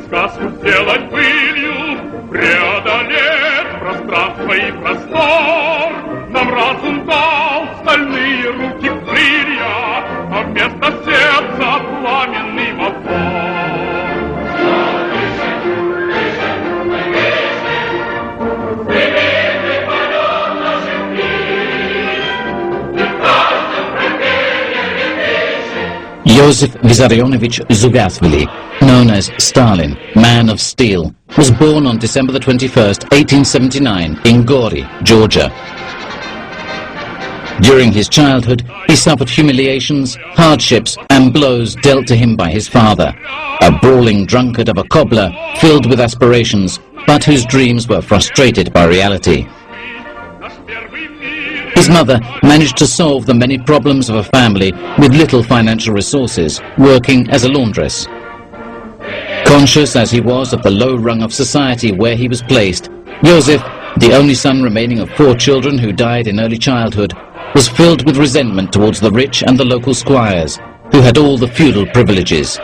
сказку сделать былью, преодолеть пространство и простор. Нам разум дал стальные руки крылья, а вместо сердца пламенный мотор. Joseph Vissarionovich Zhugatvili, known as Stalin, Man of Steel, was born on December the 21st, 1879, in Gori, Georgia. During his childhood, he suffered humiliations, hardships, and blows dealt to him by his father, a brawling drunkard of a cobbler filled with aspirations, but whose dreams were frustrated by reality. His mother managed to solve the many problems of a family with little financial resources, working as a laundress. Conscious as he was of the low rung of society where he was placed, Joseph, the only son remaining of 4 children who died in early childhood, was filled with resentment towards the rich and the local squires, who had all the feudal privileges.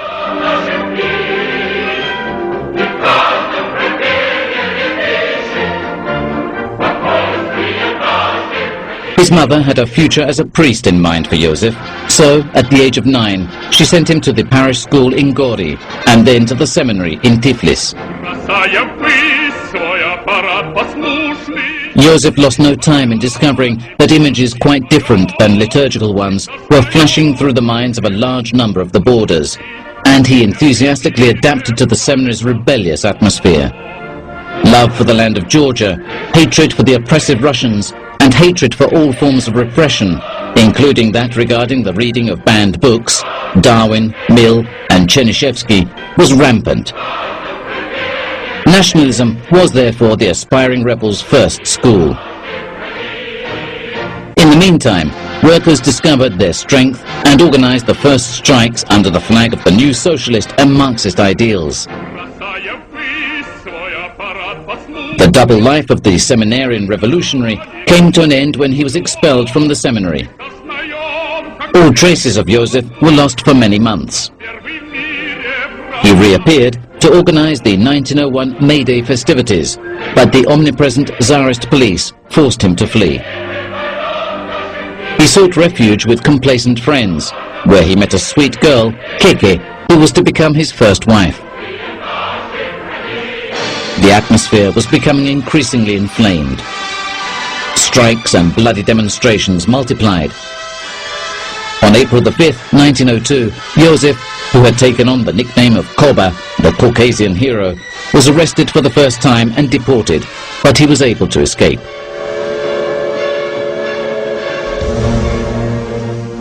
His mother had a future as a priest in mind for Joseph, so, at the age of 9, she sent him to the parish school in Gori, and then to the seminary in Tiflis. Joseph lost no time in discovering that images quite different than liturgical ones were flashing through the minds of a large number of the boarders, and he enthusiastically adapted to the seminary's rebellious atmosphere. Love for the land of Georgia, hatred for the oppressive Russians, and hatred for all forms of repression, including that regarding the reading of banned books, Darwin, Mill, and Chernyshevsky, was rampant. Nationalism was therefore the aspiring rebels' first school. In the meantime, workers discovered their strength and organized the first strikes under the flag of the new socialist and Marxist ideals. The double life of the seminarian revolutionary came to an end when he was expelled from the seminary. All traces of Joseph were lost for many months. He reappeared to organize the 1901 May Day festivities, but the omnipresent Tsarist police forced him to flee. He sought refuge with complacent friends, where he met a sweet girl, Keke, who was to become his first wife. The atmosphere was becoming increasingly inflamed. Strikes and bloody demonstrations multiplied. On April the 5th, 1902, Joseph, who had taken on the nickname of Koba, the Caucasian hero, was arrested for the first time and deported, but he was able to escape.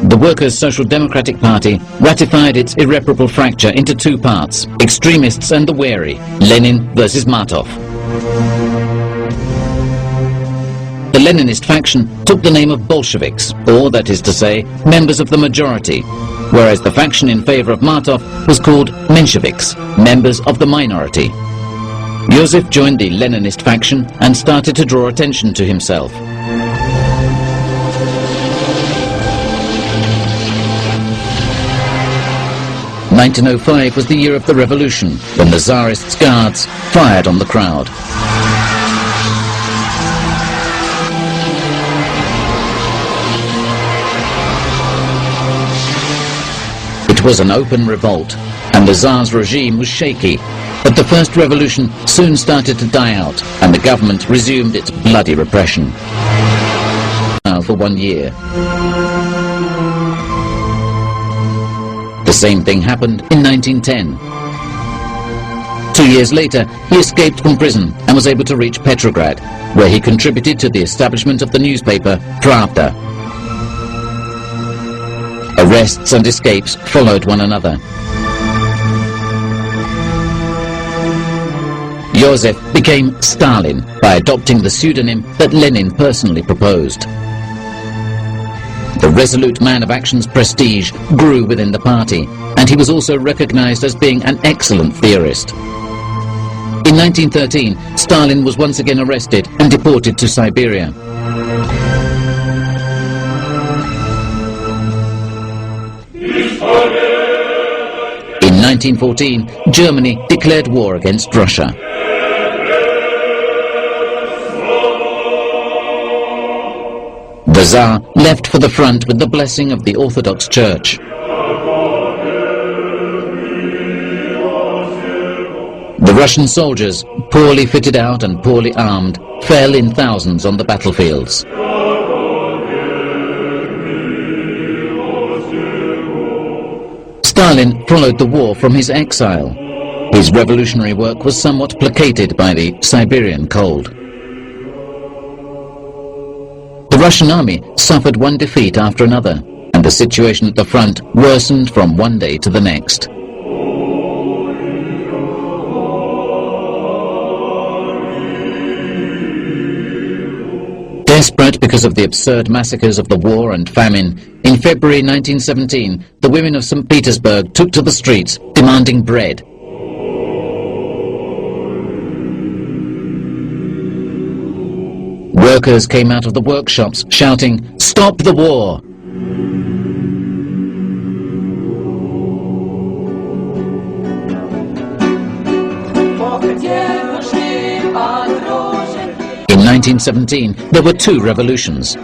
The Workers' Social Democratic Party ratified its irreparable fracture into 2 parts, extremists and the wary, Lenin versus Martov. The Leninist faction took the name of Bolsheviks, or, that is to say, members of the majority, whereas the faction in favor of Martov was called Mensheviks, members of the minority. Joseph joined the Leninist faction and started to draw attention to himself. 1905 was the year of the revolution, when the Tsarists' guards fired on the crowd. It was an open revolt, and the Tsar's regime was shaky, but the first revolution soon started to die out, and the government resumed its bloody repression. For 1 year. The same thing happened in 1910. 2 years later, he escaped from prison and was able to reach Petrograd, where he contributed to the establishment of the newspaper Pravda. Arrests and escapes followed one another. Joseph became Stalin by adopting the pseudonym that Lenin personally proposed. The resolute man of action's prestige grew within the party, and he was also recognized as being an excellent theorist. In 1913, Stalin was once again arrested and deported to Siberia. In 1914, Germany declared war against Russia. The Tsar left for the front with the blessing of the Orthodox Church. The Russian soldiers, poorly fitted out and poorly armed, fell in thousands on the battlefields. Stalin followed the war from his exile. His revolutionary work was somewhat placated by the Siberian cold. The Russian army suffered one defeat after another, and the situation at the front worsened from one day to the next. Desperate because of the absurd massacres of the war and famine, in February 1917, the women of St. Petersburg took to the streets demanding bread. Workers came out of the workshops shouting, "Stop the war!" In 1917, there were two revolutions.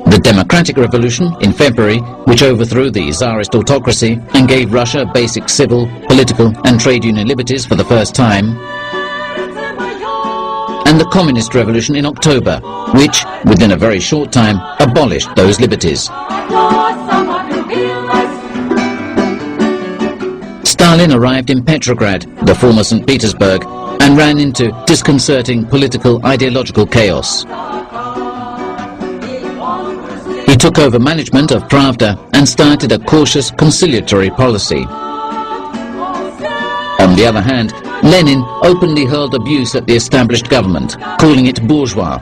The Democratic Revolution in February, which overthrew the Tsarist autocracy and gave Russia basic civil, political and trade union liberties for the first time. And the Communist Revolution in October, which, within a very short time, abolished those liberties. Stalin arrived in Petrograd, the former St. Petersburg, and ran into disconcerting political ideological chaos. He took over management of Pravda and started a cautious conciliatory policy. On the other hand, Lenin openly hurled abuse at the established government, calling it bourgeois.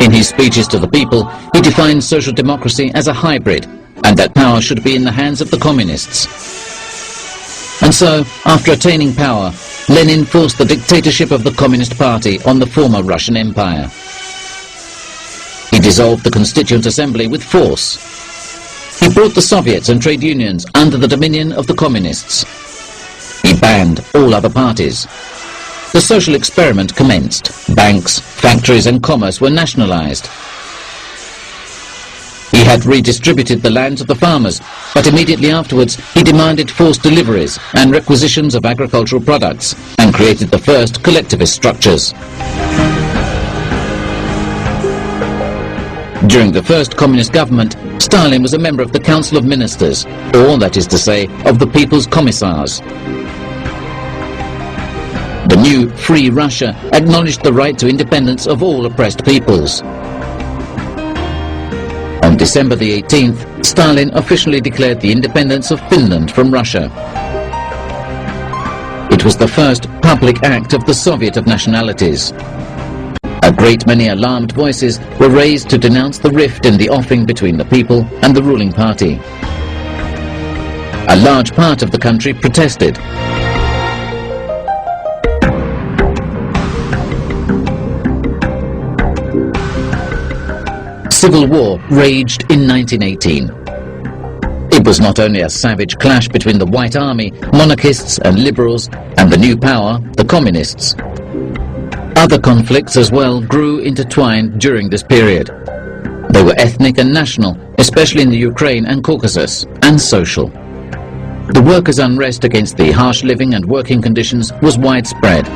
In his speeches to the people, he defined social democracy as a hybrid, and that power should be in the hands of the communists. And so, after attaining power, Lenin forced the dictatorship of the Communist Party on the former Russian Empire. He dissolved the Constituent Assembly with force. He brought the Soviets and trade unions under the dominion of the Communists. He banned all other parties. The social experiment commenced. Banks, factories and commerce were nationalized. He had redistributed the lands of the farmers, but immediately afterwards he demanded forced deliveries and requisitions of agricultural products and created the first collectivist structures. During the first communist government, Stalin was a member of the Council of Ministers, or, that is to say, of the People's Commissars. The new Free Russia acknowledged the right to independence of all oppressed peoples. On December the 18th, Stalin officially declared the independence of Finland from Russia. It was the first public act of the Soviet of nationalities. A great many alarmed voices were raised to denounce the rift in the offing between the people and the ruling party. A large part of the country protested. Civil war raged in 1918. It was not only a savage clash between the White Army, monarchists and liberals, and the new power, the communists. Other conflicts as well grew intertwined during this period. They were ethnic and national, especially in the Ukraine and Caucasus, and social. The workers' unrest against the harsh living and working conditions was widespread.